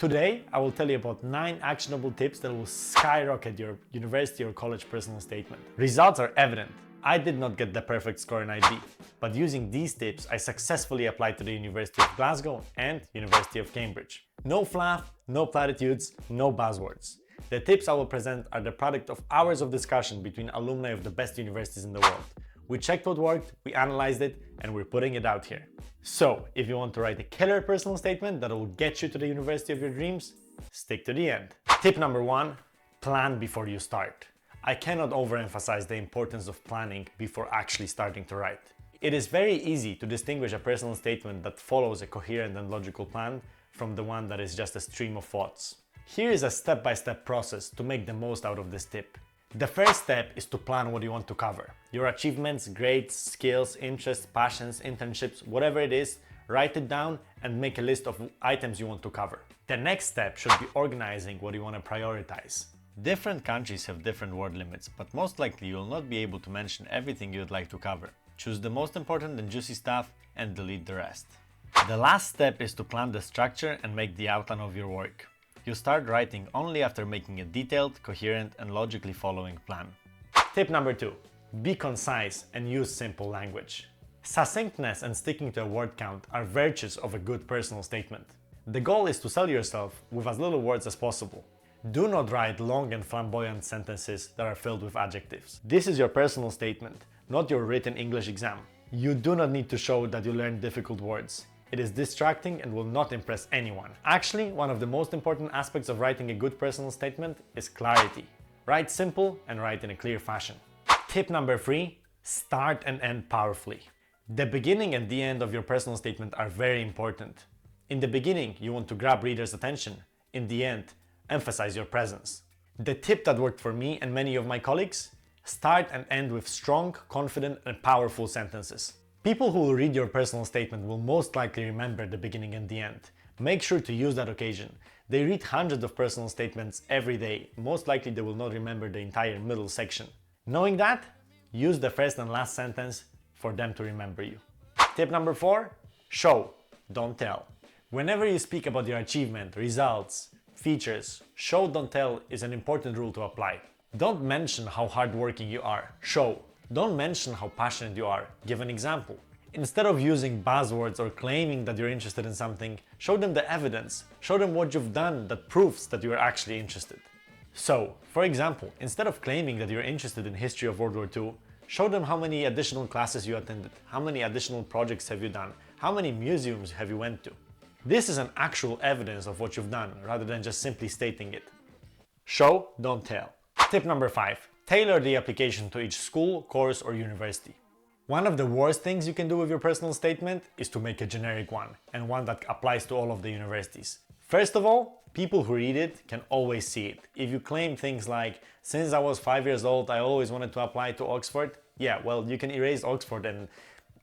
Today, I will tell you about 9 actionable tips that will skyrocket your university or college personal statement. Results are evident. I did not get the perfect score in IB, but using these tips, I successfully applied to the University of Glasgow and University of Cambridge. No fluff, no platitudes, no buzzwords. The tips I will present are the product of hours of discussion between alumni of the best universities in the world. We checked what worked, we analyzed it, and we're putting it out here. So, if you want to write a killer personal statement that will get you to the university of your dreams, stick to the end. Tip number 1, plan before you start. I cannot overemphasize the importance of planning before actually starting to write. It is very easy to distinguish a personal statement that follows a coherent and logical plan from the one that is just a stream of thoughts. Here is a step-by-step process to make the most out of this tip. The first step is to plan what you want to cover. Your achievements, grades, skills, interests, passions, internships, whatever it is, write it down and make a list of items you want to cover. The next step should be organizing what you want to prioritize. Different countries have different word limits, but most likely you will not be able to mention everything you would like to cover. Choose the most important and juicy stuff and delete the rest. The last step is to plan the structure and make the outline of your work. You start writing only after making a detailed, coherent, and logically following plan. Tip number 2. Be concise and use simple language. Succinctness and sticking to a word count are virtues of a good personal statement. The goal is to sell yourself with as little words as possible. Do not write long and flamboyant sentences that are filled with adjectives. This is your personal statement, not your written English exam. You do not need to show that you learned difficult words. It is distracting and will not impress anyone. Actually, one of the most important aspects of writing a good personal statement is clarity. Write simple and write in a clear fashion. Tip number 3, start and end powerfully. The beginning and the end of your personal statement are very important. In the beginning, you want to grab readers' attention. In the end, emphasize your presence. The tip that worked for me and many of my colleagues: start and end with strong, confident, and powerful sentences. People who will read your personal statement will most likely remember the beginning and the end. Make sure to use that occasion. They read hundreds of personal statements every day. Most likely they will not remember the entire middle section. Knowing that, use the first and last sentence for them to remember you. Tip number 4, show, don't tell. Whenever you speak about your achievement, results, features, show, don't tell is an important rule to apply. Don't mention how hardworking you are, show. Don't mention how passionate you are, give an example. Instead of using buzzwords or claiming that you're interested in something, show them the evidence. Show them what you've done that proves that you are actually interested. So, for example, instead of claiming that you're interested in history of World War II, show them how many additional classes you attended, how many additional projects have you done, how many museums have you went to. This is an actual evidence of what you've done, rather than just simply stating it. Show, don't tell. Tip number 5. Tailor the application to each school, course, or university. One of the worst things you can do with your personal statement is to make a generic one, and one that applies to all of the universities. First of all, people who read it can always see it. If you claim things like, since I was 5 years old, I always wanted to apply to Oxford, yeah, well, you can erase Oxford and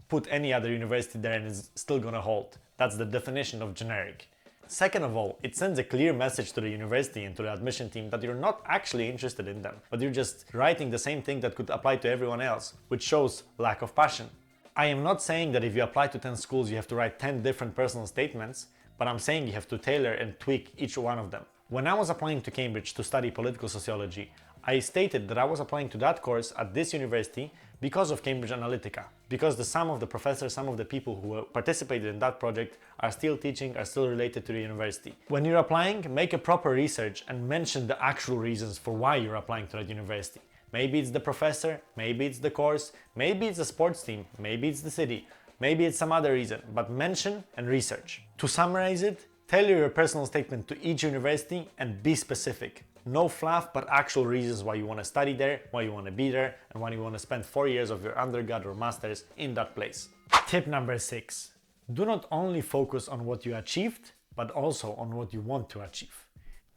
put any other university there and it's still gonna hold. That's the definition of generic. Second of all, it sends a clear message to the university and to the admission team that you're not actually interested in them, but you're just writing the same thing that could apply to everyone else, which shows lack of passion. I am not saying that if you apply to 10 schools you have to write 10 different personal statements, but I'm saying you have to tailor and tweak each one of them. When I was applying to Cambridge to study political sociology, I stated that I was applying to that course at this university because of Cambridge Analytica, because some of the professors, some of the people who participated in that project are still teaching, are still related to the university. When you're applying, make a proper research and mention the actual reasons for why you're applying to that university. Maybe it's the professor, maybe it's the course, maybe it's the sports team, maybe it's the city, maybe it's some other reason, but mention and research. To summarize it, tailor your personal statement to each university and be specific. No fluff, but actual reasons why you want to study there, why you want to be there, and why you want to spend 4 years of your undergrad or master's in that place. Tip number 6. Do not only focus on what you achieved, but also on what you want to achieve.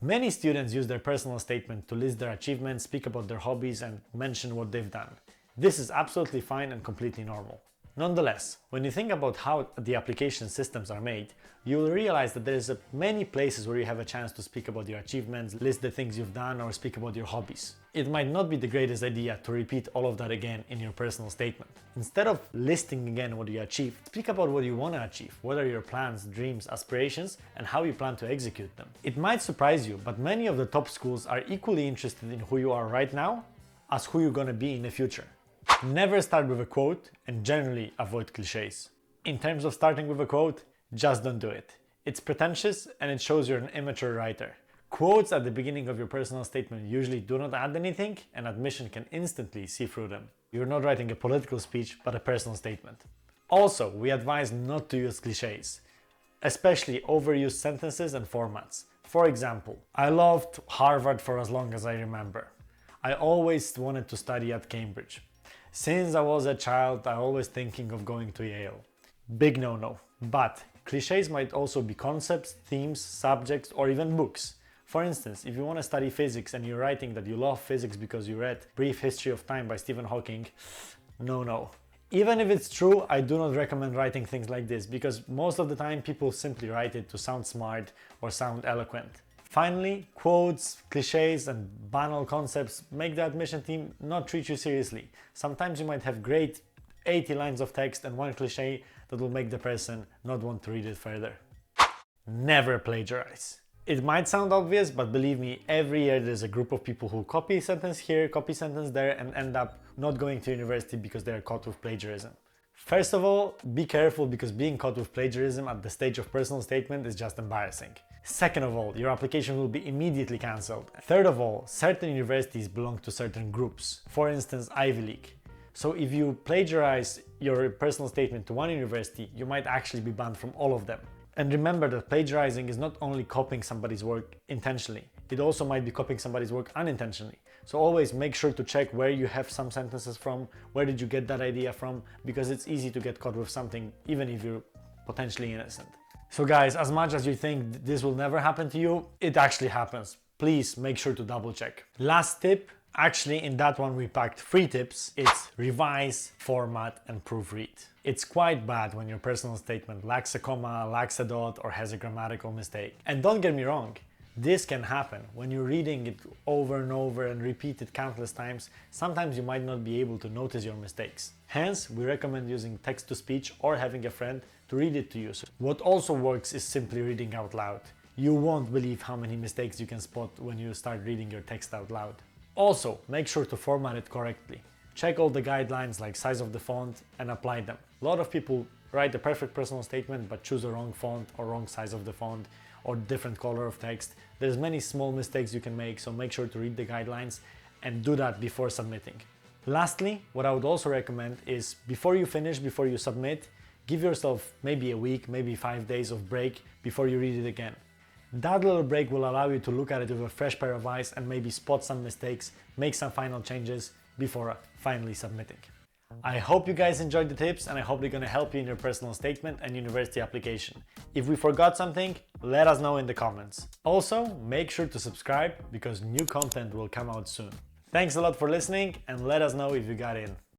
Many students use their personal statement to list their achievements, speak about their hobbies, and mention what they've done. This is absolutely fine and completely normal. Nonetheless, when you think about how the application systems are made, you will realize that there's many places where you have a chance to speak about your achievements, list the things you've done, or speak about your hobbies. It might not be the greatest idea to repeat all of that again in your personal statement. Instead of listing again what you achieved, speak about what you want to achieve, what are your plans, dreams, aspirations, and how you plan to execute them. It might surprise you, but many of the top schools are equally interested in who you are right now as who you're going to be in the future. Never start with a quote, and generally avoid cliches. In terms of starting with a quote, just don't do it. It's pretentious and it shows you're an immature writer. Quotes at the beginning of your personal statement usually do not add anything, and admission can instantly see through them. You're not writing a political speech, but a personal statement. Also, we advise not to use cliches, especially overused sentences and formats. For example, I loved Harvard for as long as I remember. I always wanted to study at Cambridge. Since I was a child, I always thinking of going to Yale. Big no-no. But cliches might also be concepts, themes, subjects, or even books. For instance, if you want to study physics and you're writing that you love physics because you read Brief History of Time by Stephen Hawking, no. Even if it's true, I do not recommend writing things like this, because most of the time people simply write it to sound smart or sound eloquent. Finally, quotes, cliches, and banal concepts make the admission team not treat you seriously. Sometimes you might have great 80 lines of text and one cliche that will make the person not want to read it further. Never plagiarize. It might sound obvious, but believe me, every year there's a group of people who copy a sentence here, copy a sentence there, and end up not going to university because they are caught with plagiarism. First of all, be careful, because being caught with plagiarism at the stage of personal statement is just embarrassing. Second of all, your application will be immediately cancelled. Third of all, certain universities belong to certain groups, for instance Ivy League. So if you plagiarize your personal statement to one university, you might actually be banned from all of them. And remember that plagiarizing is not only copying somebody's work intentionally, it also might be copying somebody's work unintentionally. So always make sure to check where you have some sentences from, where did you get that idea from, because it's easy to get caught with something even if you're potentially innocent. So guys, as much as you think this will never happen to you, it actually happens. Please make sure to double check. Last tip, actually in that one we packed 3 tips. It's revise, format, and proofread. It's quite bad when your personal statement lacks a comma, lacks a dot, or has a grammatical mistake. And don't get me wrong, this can happen. When you're reading it over and over and repeat it countless times, sometimes you might not be able to notice your mistakes. Hence, we recommend using text-to-speech or having a friend to read it to you. So what also works is simply reading out loud. You won't believe how many mistakes you can spot when you start reading your text out loud. Also, make sure to format it correctly. Check all the guidelines like size of the font and apply them. A lot of people write the perfect personal statement but choose the wrong font or wrong size of the font or different color of text. There's many small mistakes you can make, so make sure to read the guidelines and do that before submitting. Lastly, what I would also recommend is before you finish, before you submit, give yourself maybe a week, maybe 5 days of break before you read it again. That little break will allow you to look at it with a fresh pair of eyes and maybe spot some mistakes, make some final changes before finally submitting. I hope you guys enjoyed the tips, and I hope they're going to help you in your personal statement and university application. If we forgot something, let us know in the comments. Also, make sure to subscribe, because new content will come out soon. Thanks a lot for listening, and let us know if you got in.